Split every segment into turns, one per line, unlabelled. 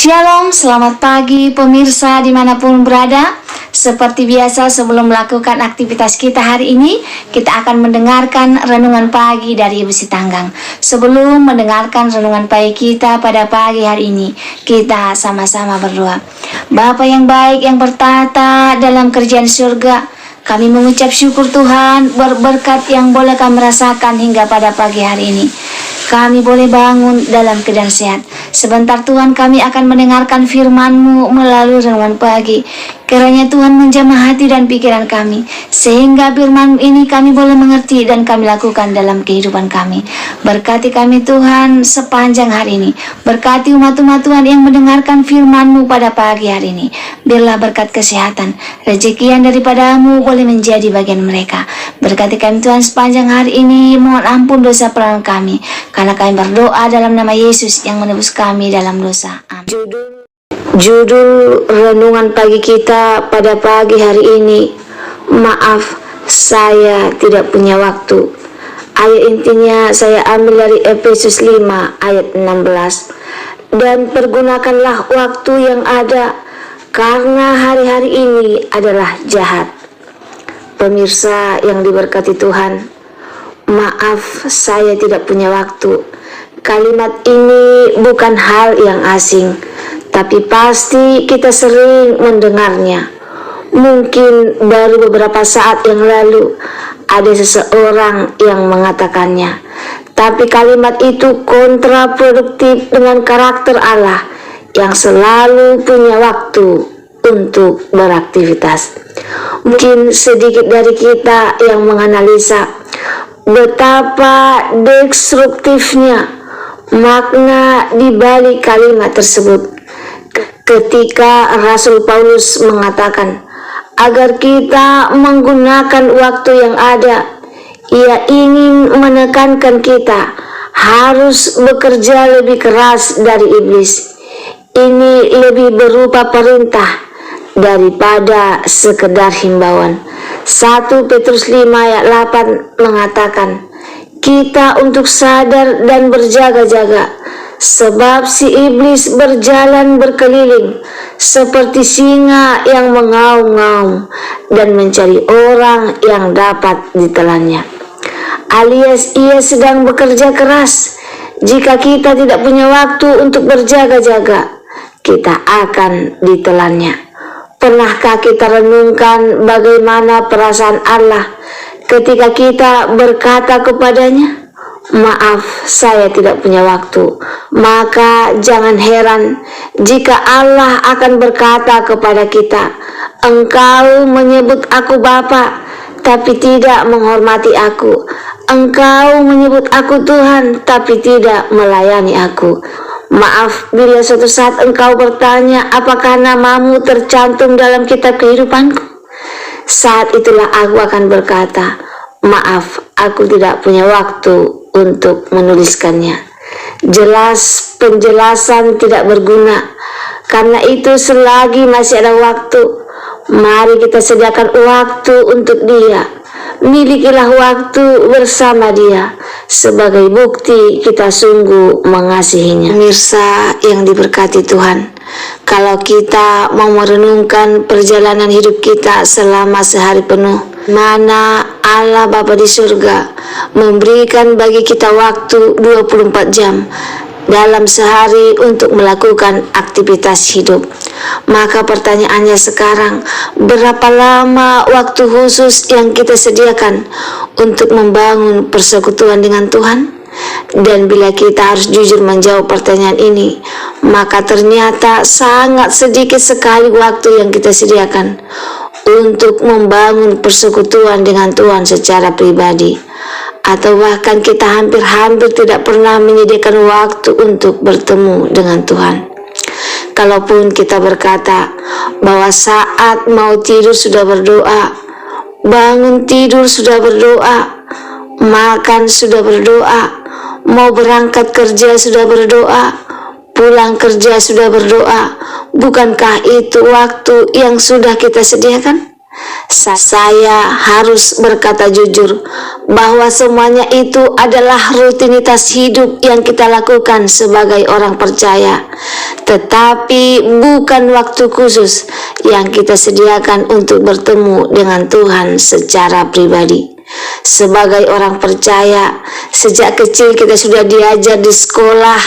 Shalom, selamat pagi pemirsa dimanapun berada. Seperti biasa sebelum melakukan aktivitas kita hari ini, kita akan mendengarkan renungan pagi dari Ibu Sitanggang. Sebelum mendengarkan renungan pagi kita pada pagi hari ini, kita sama-sama berdoa. Bapa yang baik yang bertata dalam kerajaan surga, kami mengucap syukur Tuhan berberkat yang boleh kami rasakan hingga pada pagi hari ini. Kami boleh bangun dalam keadaan sehat. Sebentar Tuhan kami akan mendengarkan firman-Mu melalui renungan pagi. Kiranya Tuhan menjamah hati dan pikiran kami, sehingga firman ini kami boleh mengerti dan kami lakukan dalam kehidupan kami. Berkati kami Tuhan sepanjang hari ini. Berkati umat-umat Tuhan yang mendengarkan firman-Mu pada pagi hari ini. Biarlah berkat kesehatan, rezeki yang daripada-Mu boleh menjadi bagian mereka. Berkati kami Tuhan sepanjang hari ini. Mohon ampun dosa pelanggaran kami, karena kami berdoa dalam nama Yesus yang menebus kami dalam dosa. Amin. Judul renungan pagi kita pada pagi hari ini, maaf saya tidak punya waktu. Ayat intinya saya ambil dari Efesus 5 ayat 16. Dan pergunakanlah waktu yang ada, karena hari-hari ini adalah jahat. Pemirsa yang diberkati Tuhan, maaf saya tidak punya waktu. Kalimat ini bukan hal yang asing, tapi pasti kita sering mendengarnya. Mungkin baru beberapa saat yang lalu ada seseorang yang mengatakannya. Tapi kalimat itu kontraproduktif dengan karakter Allah yang selalu punya waktu untuk beraktivitas. Mungkin sedikit dari kita yang menganalisa betapa destruktifnya makna di balik kalimat tersebut. Ketika Rasul Paulus mengatakan agar kita menggunakan waktu yang ada, ia ingin menekankan kita harus bekerja lebih keras dari iblis. Ini lebih berupa perintah daripada sekedar himbauan. 1 Petrus 5 ayat 8 mengatakan kita untuk sadar dan berjaga-jaga, sebab si iblis berjalan berkeliling seperti singa yang mengaum-ngaum dan mencari orang yang dapat ditelannya. Alias ia sedang bekerja keras. Jika kita tidak punya waktu untuk berjaga-jaga, kita akan ditelannya. Pernahkah kita renungkan bagaimana perasaan Allah ketika kita berkata kepadanya, maaf saya tidak punya waktu? Maka jangan heran jika Allah akan berkata kepada kita, engkau menyebut aku Bapa, tapi tidak menghormati aku. Engkau menyebut aku Tuhan, tapi tidak melayani aku. Maaf bila suatu saat engkau bertanya, apakah namamu tercantum dalam kitab kehidupanku? Saat itulah aku akan berkata, maaf, aku tidak punya waktu untuk menuliskannya. Jelas penjelasan tidak berguna. Karena itu selagi masih ada waktu, mari kita sediakan waktu untuk Dia. Milikilah waktu bersama Dia sebagai bukti kita sungguh mengasihinya. Pemirsa yang diberkati Tuhan, kalau kita mau merenungkan perjalanan hidup kita selama sehari penuh, mana Allah Bapa di surga memberikan bagi kita waktu 24 jam dalam sehari untuk melakukan aktivitas hidup. Maka pertanyaannya sekarang, berapa lama waktu khusus yang kita sediakan untuk membangun persekutuan dengan Tuhan? Dan bila kita harus jujur menjawab pertanyaan ini, maka ternyata sangat sedikit sekali waktu yang kita sediakan untuk membangun persekutuan dengan Tuhan secara pribadi. Atau bahkan kita hampir-hampir tidak pernah menyediakan waktu untuk bertemu dengan Tuhan. Kalaupun kita berkata bahwa saat mau tidur sudah berdoa, bangun tidur sudah berdoa, makan sudah berdoa, mau berangkat kerja sudah berdoa, pulang kerja sudah berdoa, bukankah itu waktu yang sudah kita sediakan?
Saya harus berkata jujur bahwa semuanya itu adalah rutinitas hidup yang kita lakukan sebagai orang percaya, tetapi bukan waktu khusus yang kita sediakan untuk bertemu dengan Tuhan secara pribadi. Sebagai orang percaya, sejak kecil kita sudah diajar di sekolah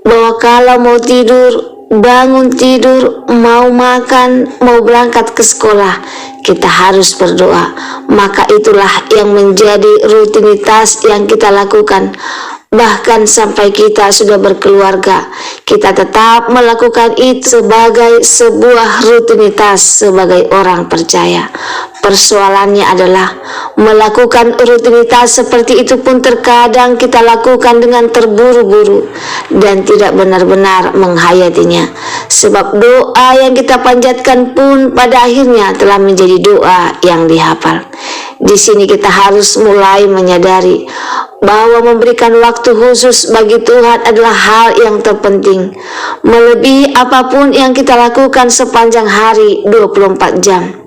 bahwa kalau mau tidur, bangun tidur, mau makan, mau berangkat ke sekolah, kita harus berdoa. Maka itulah yang menjadi rutinitas yang kita lakukan. Bahkan sampai kita sudah berkeluarga, kita tetap melakukan itu sebagai sebuah rutinitas sebagai orang percaya. Persoalannya adalah melakukan rutinitas seperti itu pun terkadang kita lakukan dengan terburu-buru dan tidak benar-benar menghayatinya. Sebab doa yang kita panjatkan pun pada akhirnya telah menjadi doa yang dihafal. Di sini kita harus mulai menyadari bahwa memberikan waktu khusus bagi Tuhan adalah hal yang terpenting, melebihi apapun yang kita lakukan sepanjang hari 24 jam.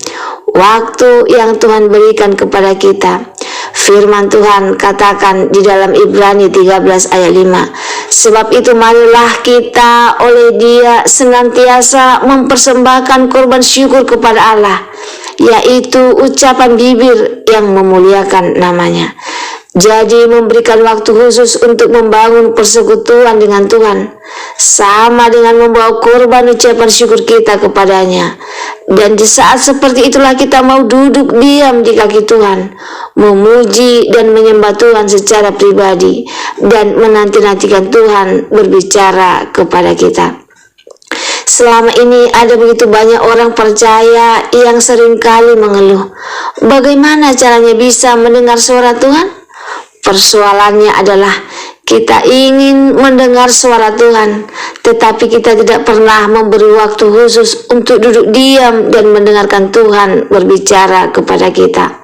Waktu yang Tuhan berikan kepada kita. Firman Tuhan katakan di dalam Ibrani 13 ayat 5, sebab itu marilah kita oleh Dia senantiasa mempersembahkan korban syukur kepada Allah, yaitu ucapan bibir yang memuliakan namanya. Jadi memberikan waktu khusus untuk membangun persekutuan dengan Tuhan sama dengan membawa korban ucapan syukur kita kepadanya. Dan di saat seperti itulah kita mau duduk diam di kaki Tuhan, memuji dan menyembah Tuhan secara pribadi, dan menanti-nantikan Tuhan berbicara kepada kita. Selama ini ada begitu banyak orang percaya yang seringkali mengeluh, bagaimana caranya bisa mendengar suara Tuhan? Persoalannya adalah kita ingin mendengar suara Tuhan, tetapi kita tidak pernah memberi waktu khusus untuk duduk diam dan mendengarkan Tuhan berbicara kepada kita.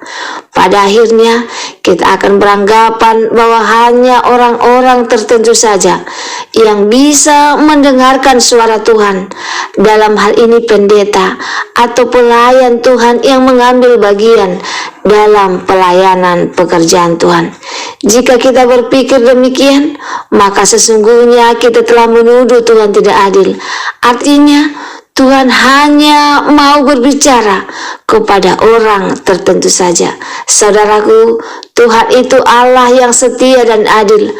Pada akhirnya kita akan beranggapan bahwa hanya orang-orang tertentu saja yang bisa mendengarkan suara Tuhan. Dalam hal ini pendeta atau pelayan Tuhan yang mengambil bagian dalam pelayanan pekerjaan Tuhan. Jika kita berpikir demikian, maka sesungguhnya kita telah menuduh Tuhan tidak adil. Artinya, Tuhan hanya mau berbicara kepada orang tertentu saja. Saudaraku, Tuhan itu Allah yang setia dan adil.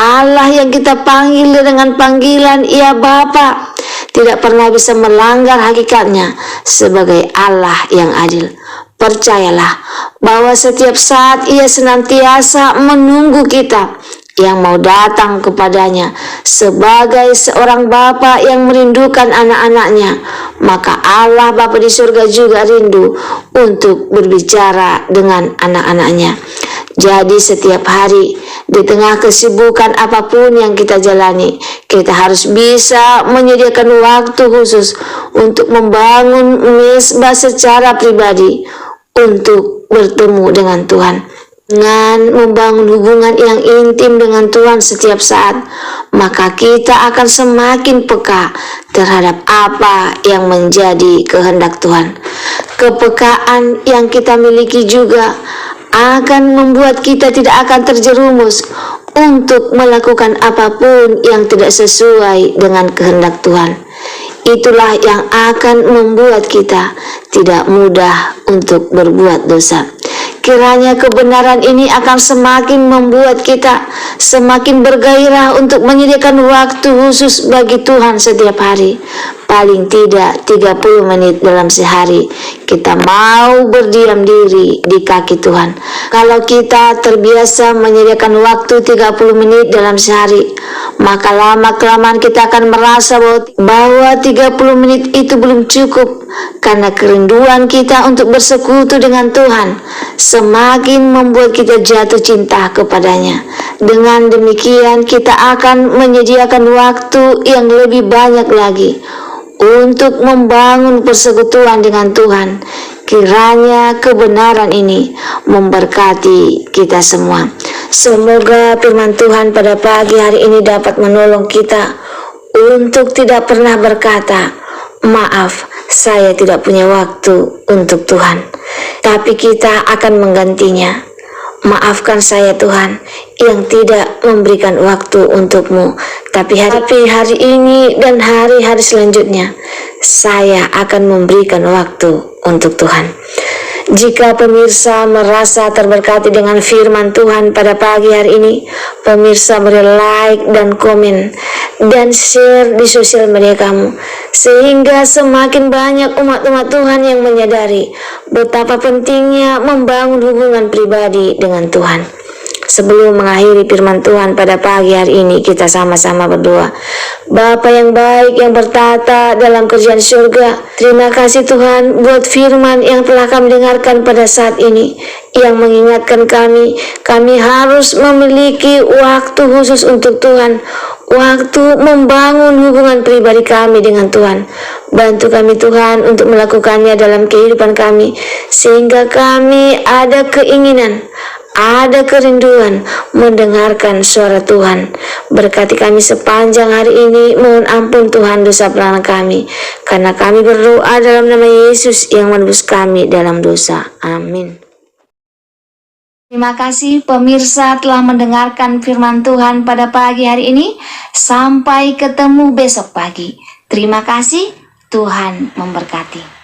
Allah yang kita panggil dengan panggilan "Ya Bapa", tidak pernah bisa melanggar hakikatnya sebagai Allah yang adil. Percayalah bahwa setiap saat Ia senantiasa menunggu kita yang mau datang kepadanya sebagai seorang bapa yang merindukan anak-anaknya. Maka Allah Bapa di surga juga rindu untuk berbicara dengan anak-anaknya. Jadi setiap hari di tengah kesibukan apapun yang kita jalani, kita harus bisa menyediakan waktu khusus untuk membangun mezbah secara pribadi untuk bertemu dengan Tuhan. Dengan membangun hubungan yang intim dengan Tuhan setiap saat, maka kita akan semakin peka terhadap apa yang menjadi kehendak Tuhan. Kepekaan yang kita miliki juga akan membuat kita tidak akan terjerumus untuk melakukan apapun yang tidak sesuai dengan kehendak Tuhan. Itulah yang akan membuat kita tidak mudah untuk berbuat dosa. Kiranya kebenaran ini akan semakin membuat kita semakin bergairah untuk menyediakan waktu khusus bagi Tuhan setiap hari. Paling tidak 30 menit dalam sehari kita mau berdiam diri di kaki Tuhan. Kalau kita terbiasa menyediakan waktu 30 menit dalam sehari, maka lama-kelamaan kita akan merasa bahwa 30 menit itu belum cukup, karena kerinduan kita untuk bersekutu dengan Tuhan semakin membuat kita jatuh cinta kepadanya. Dengan demikian kita akan menyediakan waktu yang lebih banyak lagi untuk membangun persekutuan dengan Tuhan. Kiranya kebenaran ini memberkati kita semua. Semoga firman Tuhan pada pagi hari ini dapat menolong kita untuk tidak pernah berkata, "Maaf, saya tidak punya waktu untuk Tuhan, tapi kita akan menggantinya. Maafkan saya Tuhan yang tidak memberikan waktu untukmu, tapi hari ini dan hari-hari selanjutnya saya akan memberikan waktu untuk Tuhan. Jika pemirsa merasa terberkati dengan firman Tuhan pada pagi hari ini, pemirsa beri like dan komen dan share di sosial media kamu, sehingga semakin banyak umat-umat Tuhan yang menyadari betapa pentingnya membangun hubungan pribadi dengan Tuhan. Sebelum mengakhiri firman Tuhan pada pagi hari ini, kita sama-sama berdoa. Bapa yang baik yang bertata dalam kerajaan surga, terima kasih Tuhan buat firman yang telah kami dengarkan pada saat ini, yang mengingatkan kami harus memiliki waktu khusus untuk Tuhan, waktu membangun hubungan pribadi kami dengan Tuhan. Bantu kami Tuhan untuk melakukannya dalam kehidupan kami, sehingga kami ada keinginan, ada kerinduan mendengarkan suara Tuhan. Berkati kami sepanjang hari ini. Mohon ampun Tuhan dosa pelanggan kami, karena kami berdoa dalam nama Yesus yang menebus kami dalam dosa. Amin.
Terima kasih pemirsa telah mendengarkan firman Tuhan pada pagi hari ini. Sampai ketemu besok pagi. Terima kasih, Tuhan memberkati.